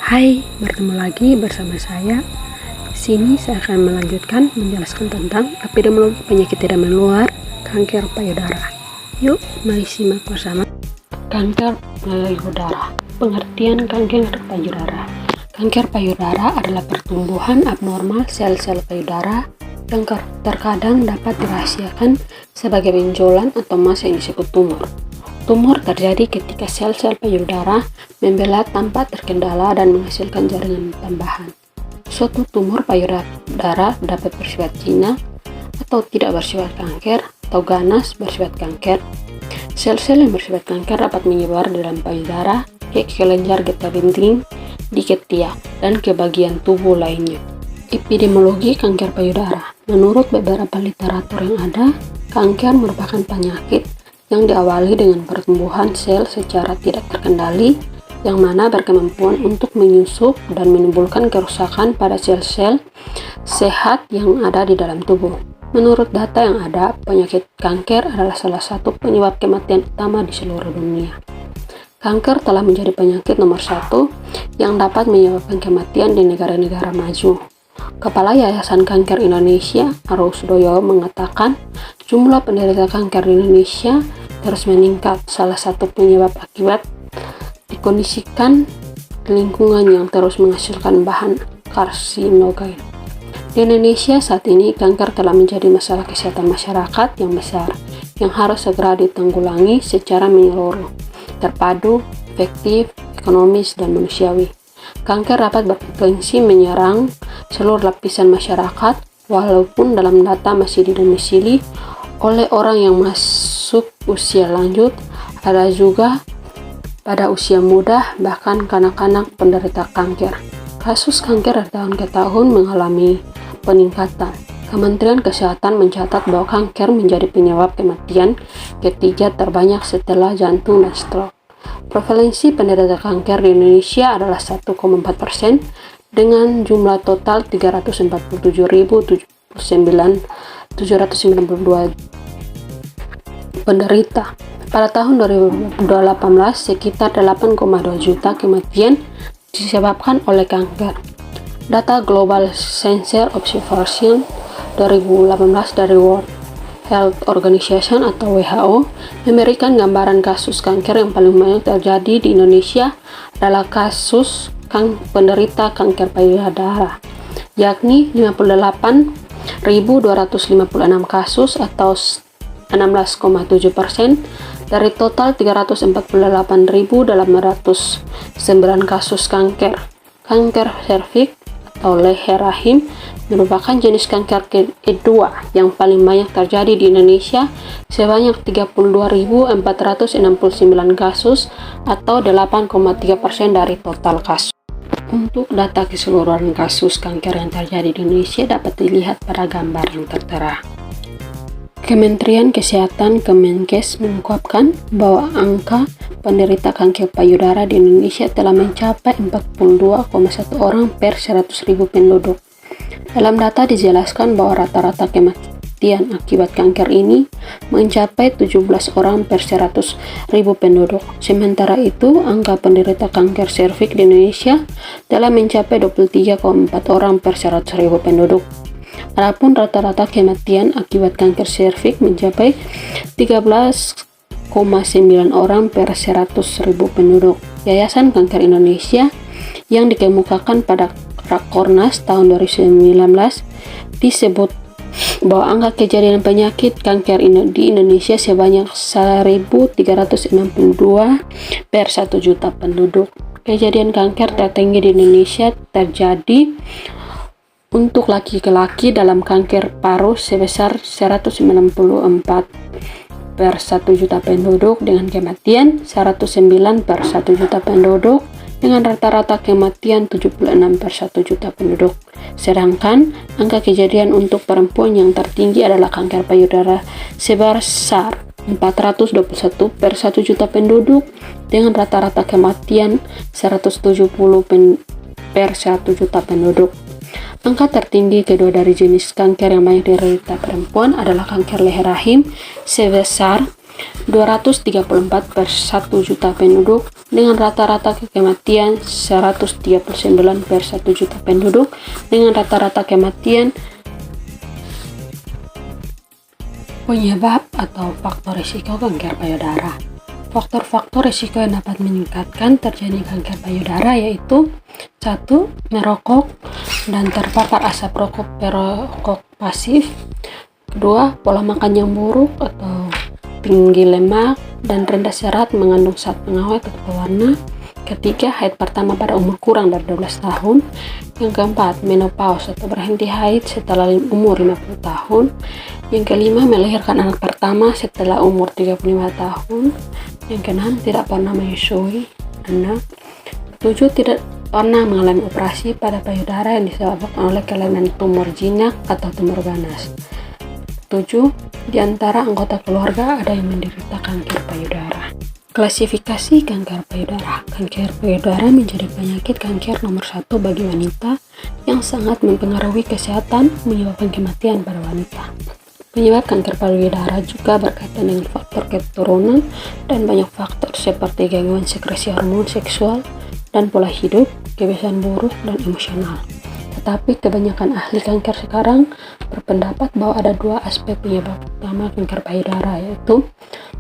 Hai, bertemu lagi bersama saya. Di sini saya akan melanjutkan menjelaskan tentang epidemiologi penyakit tidak menular, kanker payudara. Yuk, mari simak bersama. Kanker payudara. Pengertian kanker payudara. Kanker payudara adalah pertumbuhan abnormal sel-sel payudara yang terkadang dapat dirahasiakan sebagai benjolan atau mas yang disebut tumor. Tumor terjadi ketika sel-sel payudara membelah tanpa terkendala dan menghasilkan jaringan tambahan. Suatu tumor payudara dapat bersifat jinak atau tidak bersifat kanker atau ganas bersifat kanker. Sel-sel yang bersifat kanker dapat menyebar di dalam payudara, ke kelenjar getah bening, di ketiak, dan ke bagian tubuh lainnya. Epidemiologi kanker payudara. Menurut beberapa literatur yang ada, kanker merupakan penyakit yang diawali dengan pertumbuhan sel secara tidak terkendali yang mana berkemampuan untuk menyusup dan menimbulkan kerusakan pada sel-sel sehat yang ada di dalam tubuh. Menurut data yang ada, penyakit kanker adalah salah satu penyebab kematian utama di seluruh dunia. Kanker telah menjadi penyakit nomor 1 yang dapat menyebabkan kematian di negara-negara maju. Kepala Yayasan Kanker Indonesia, Arusdoyo, mengatakan jumlah penderita kanker di Indonesia terus meningkat. Salah satu penyebab akibat dikondisikan lingkungan yang terus menghasilkan bahan karsinogen. Di Indonesia saat ini, kanker telah menjadi masalah kesehatan masyarakat yang besar, yang harus segera ditanggulangi secara menyeluruh, terpadu, efektif, ekonomis, dan manusiawi. Kanker dapat berpotensi menyerang seluruh lapisan masyarakat, walaupun dalam data masih didomisili oleh orang yang masuk usia lanjut, ada juga pada usia muda, bahkan kanak-kanak penderita kanker. Kasus kanker dari tahun ke tahun mengalami peningkatan. Kementerian Kesehatan mencatat bahwa kanker menjadi penyebab kematian ketiga terbanyak setelah jantung dan stroke. Prevalensi penderita kanker di Indonesia adalah 1,4% dengan jumlah total 347.792 penderita. Pada tahun 2018, sekitar 8,2 juta kematian disebabkan oleh kanker. Data Global Cancer Observation 2018 dari World Health Organization atau WHO memberikan gambaran kasus kanker yang paling banyak terjadi di Indonesia adalah kasus penderita kanker payudara, yakni 58.256 kasus atau 16,7% dari total 348.809 kasus kanker. Kanker serviks atau leher rahim merupakan jenis kanker kedua yang paling banyak terjadi di Indonesia sebanyak 32.469 kasus atau 8,3% dari total kasus. Untuk data keseluruhan kasus kanker yang terjadi di Indonesia dapat dilihat pada gambar yang tertera. Kementerian Kesehatan Kemenkes mengungkapkan bahwa angka penderita kanker payudara di Indonesia telah mencapai 42,1 orang per 100.000 penduduk. Dalam data dijelaskan bahwa rata-rata kematian akibat kanker ini mencapai 17 orang per 100.000 penduduk. Sementara itu, angka penderita kanker serviks di Indonesia telah mencapai 23,4 orang per 100.000 penduduk. Adapun rata-rata kematian akibat kanker serviks mencapai 13,9 orang per 100.000 penduduk. Yayasan Kanker Indonesia yang dikemukakan pada Rakornas tahun 2019 disebut bahwa angka kejadian penyakit kanker di Indonesia sebanyak 1.362 per 1 juta penduduk. Kejadian kanker tertinggi di Indonesia terjadi untuk laki-laki dalam kanker paru sebesar 194 per 1 juta penduduk dengan kematian 109 per 1 juta penduduk dengan rata-rata kematian 76 per 1 juta penduduk. Sedangkan angka kejadian untuk perempuan yang tertinggi adalah kanker payudara sebesar 421 per 1 juta penduduk dengan rata-rata kematian 170 per 1 juta penduduk. Angka tertinggi kedua dari jenis kanker yang banyak diderita perempuan adalah kanker leher rahim sebesar 234 per 1 juta penduduk, dengan rata-rata kematian 139 per 1 juta penduduk, dengan rata-rata kematian. Penyebab atau faktor risiko kanker payudara. Faktor-faktor risiko yang dapat meningkatkan terjadi kanker payudara yaitu 1. Merokok dan terpapar asap rokok perokok pasif. 2. Pola makan yang buruk atau tinggi lemak dan rendah serat mengandung zat pengawet atau pewarna. 3. Haid pertama pada umur kurang dari 12 tahun. Yang keempat, menopause atau berhenti haid setelah umur 50 tahun. Yang kelima, melahirkan anak pertama setelah umur 35 tahun. Yang keenam, tidak pernah menyusui anak. 7. Tidak pernah mengalami operasi pada payudara yang disebabkan oleh kelainan tumor jinak atau tumor ganas. 7. Di antara anggota keluarga ada yang menderita kanker payudara. Klasifikasi kanker payudara. Kanker payudara menjadi penyakit kanker nomor 1 bagi wanita yang sangat mempengaruhi kesehatan, menyebabkan kematian pada wanita. Penyebab kanker payudara juga berkaitan dengan faktor keturunan dan banyak faktor seperti gangguan sekresi hormon seksual dan pola hidup, kebiasaan buruk, dan emosional. Tetapi kebanyakan ahli kanker sekarang berpendapat bahwa ada 2 aspek penyebab utama kanker payudara, yaitu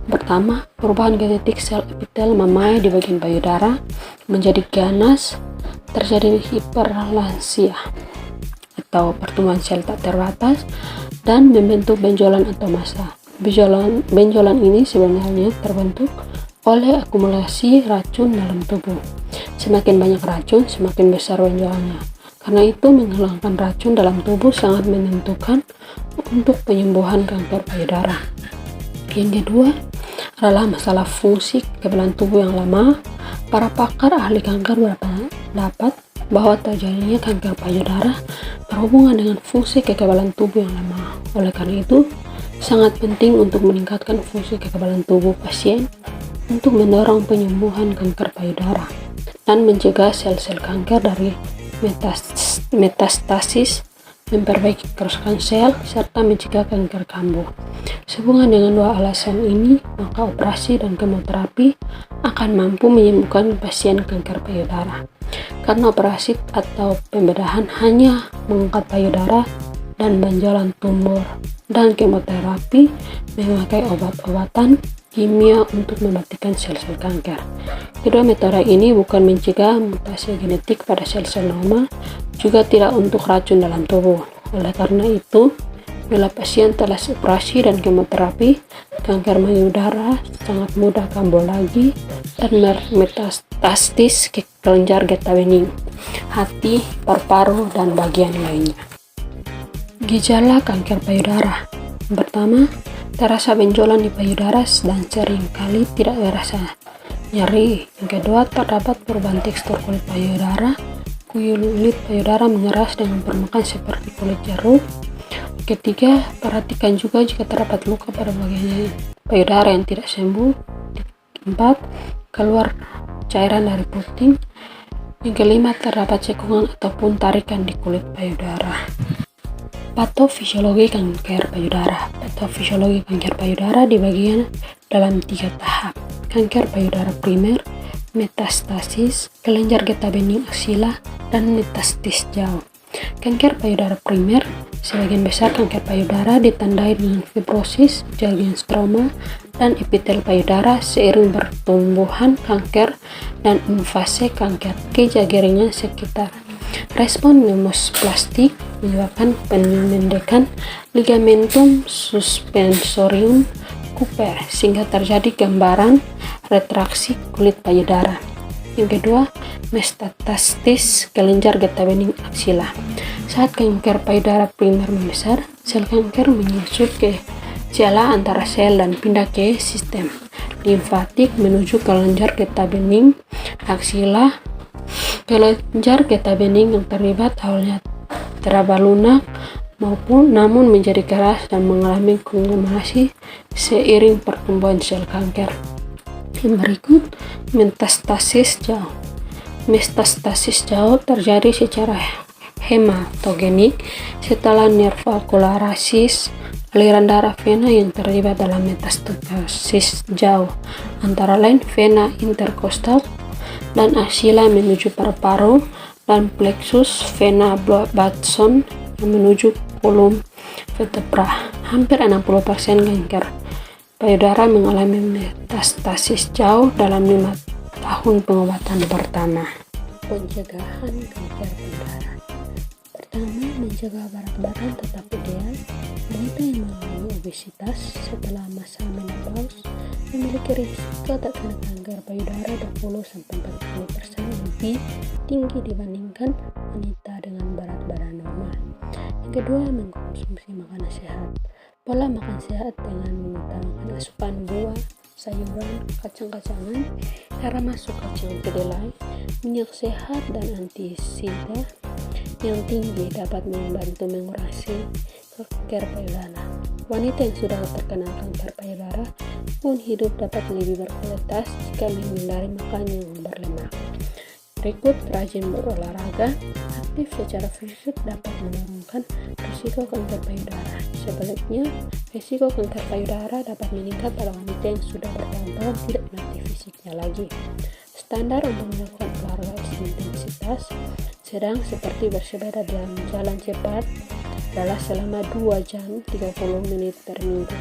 pertama, perubahan genetik sel epitel mamae di bagian payudara menjadi ganas, terjadi hiperplasia atau pertumbuhan sel tak terbatas, dan membentuk benjolan atau massa. Benjolan ini sebenarnya terbentuk oleh akumulasi racun dalam tubuh. Semakin banyak racun, semakin besar benjolannya. Karena itu, menghilangkan racun dalam tubuh sangat menentukan untuk penyembuhan kanker payudara. Yang kedua adalah masalah fungsi kekebalan tubuh yang lama. Para pakar ahli kanker berpendapat bahwa terjadinya kanker payudara berhubungan dengan fungsi kekebalan tubuh yang lama. Oleh karena itu, sangat penting untuk meningkatkan fungsi kekebalan tubuh pasien untuk mendorong penyembuhan kanker payudara dan mencegah sel-sel kanker dari metastasis, memperbaiki kerusakan sel, serta mencegah kanker kambuh. Sehubungan dengan 2 alasan ini, maka operasi dan kemoterapi akan mampu menyembuhkan pasien kanker payudara. Karena operasi atau pembedahan hanya mengangkat payudara dan benjolan tumor, dan kemoterapi memakai obat-obatan kimia untuk mematikan sel-sel kanker. Kedua metode ini bukan mencegah mutasi genetik pada sel-sel normal, juga tidak untuk racun dalam tubuh. Oleh karena itu, bila pasien telah operasi dan kemoterapi, kanker payudara sangat mudah kambuh lagi dan bermetastasis ke kelenjar getah bening, hati, paru-paru, dan bagian lainnya. Gejala kanker payudara. Pertama, terasa benjolan di payudara dan sering kali tidak terasa nyeri. Yang kedua, terdapat perubahan tekstur kulit payudara. Kulit payudara mengeras dengan permukaan seperti kulit jeruk. Ketiga, perhatikan juga jika terdapat luka pada bagian payudara yang tidak sembuh. 4. Keluar cairan dari puting. Yang kelima, terdapat cekungan ataupun tarikan di kulit payudara. Patofisiologi kanker payudara. Patofisiologi kanker payudara dibagi dalam 3 tahap. Kanker payudara primer, metastasis, kelenjar getah bening aksila, dan metastasis jauh. Kanker payudara primer, sebagian besar kanker payudara ditandai dengan fibrosis, jaringan stroma, dan epitel payudara seiring pertumbuhan kanker dan invasi kanker ke jaringan sekitar. Respon pneumosplastik menyebabkan penymendekan ligamentum suspensorium Cooper sehingga terjadi gambaran retraksi kulit payudara. Yang kedua, metastasis kelenjar getah bening aksila. Saat kanker payudara primer membesar, sel kanker menyusup ke jala antara sel dan pindah ke sistem limfatik menuju kelenjar getah bening aksila. Kelenjar getah bening yang terlibat awalnya teraba lunak namun menjadi keras dan mengalami konglomerasi seiring pertumbuhan sel kanker. Yang berikut, metastasis jauh. Metastasis jauh terjadi secara hematogenik setelah nervakularis aliran darah vena yang terlibat dalam metastasis jauh, antara lain vena interkostal dan axilla menuju paru-paru, dan plexus vena Batson yang menuju kolom vertebra. Hampir 60% kanker payudara mengalami metastasis jauh dalam 5 tahun pengobatan pertama. Pencegahan kanker payudara. Pertama, mencegah berat badan tetap ideal. Wanita yang mengalami obesitas setelah masa menopause memiliki risiko terkena kanker payudara 20-40% lebih tinggi dibandingkan wanita dengan berat badan normal. Yang kedua, mengkonsumsi makanan sehat. Pola makan sehat dengan mengutamakan asupan buah, sayuran, kacang-kacangan, garam masuk kacang kedelai, minyak sehat dan antisida yang tinggi dapat membantu mengurangi kanker payudara. Wanita yang sudah terkena kanker payudara pun hidup dapat lebih berkualitas jika menghindari makan yang berlemak. Berikut, rajin berolahraga aktif secara fisik dapat menurunkan risiko kanker payudara. Sebaliknya, risiko kanker payudara dapat meningkat pada wanita yang sudah bertahun-tahun tidak aktif fisiknya lagi. Standar untuk melakukan olahraga intensitas sedang seperti bersepeda dalam jalan cepat adalah selama 2 jam 30 menit per minggu.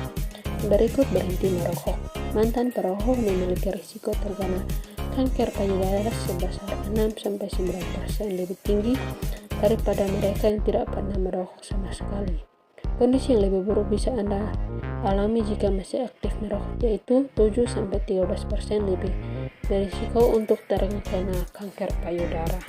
Berikut, berhenti merokok. Mantan perokok memiliki risiko terkena kanker payudara sebesar 6-9% lebih tinggi daripada mereka yang tidak pernah merokok sama sekali. Kondisi yang lebih buruk bisa Anda alami jika masih aktif merokok, yaitu 7-13% lebih berisiko untuk terkena kanker payudara.